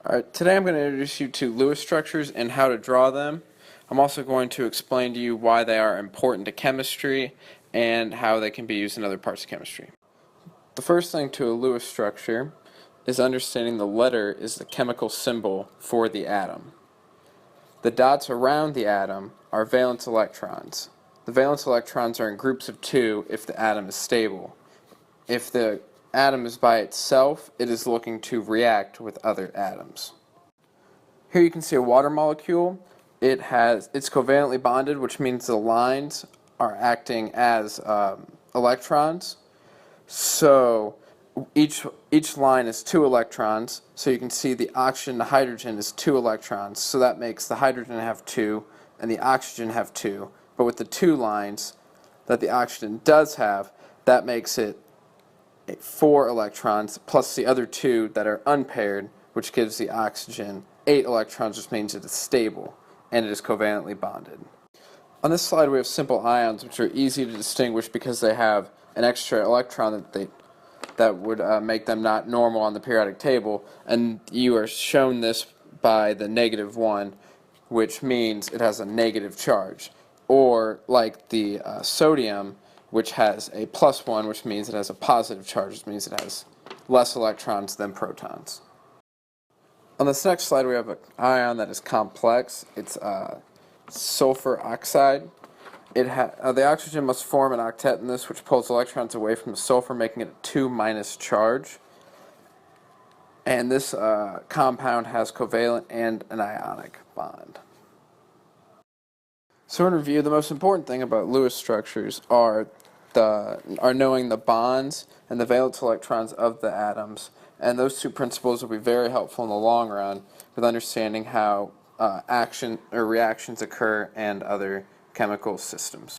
Alright, today I'm going to introduce you to Lewis structures and how to draw them. I'm also going to explain to you why they are important to chemistry and how they can be used in other parts of chemistry. The first thing to a Lewis structure is understanding the letter is the chemical symbol for the atom. The dots around the atom are valence electrons. The valence electrons are in groups of 2 if the atom is stable. If the atom is by itself, it is looking to react with other atoms. Here you can see a water molecule. It's covalently bonded, which means the lines are acting as electrons. So each line is 2 electrons. So you can see the oxygen to hydrogen is 2 electrons. So that makes the hydrogen have 2 and the oxygen have 2. But with the 2 lines that the oxygen does have, that makes it 4 electrons plus the other 2 that are unpaired, which gives the oxygen 8 electrons, which means it is stable and it is covalently bonded. On this slide we have simple ions, which are easy to distinguish because they have an extra electron that would make them not normal on the periodic table, and you are shown this by the -1, which means it has a negative charge, or like the sodium, which has a +1, which means it has a positive charge, which means it has less electrons than protons. On this next slide we have an ion that is complex. It's sulfur oxide. The oxygen must form an octet in this, which pulls electrons away from the sulfur, making it a 2- charge. And this compound has covalent and an ionic bond. So in review, the most important thing about Lewis structures are knowing the bonds and the valence electrons of the atoms, and those 2 principles will be very helpful in the long run with understanding how action or reactions occur and other chemical systems.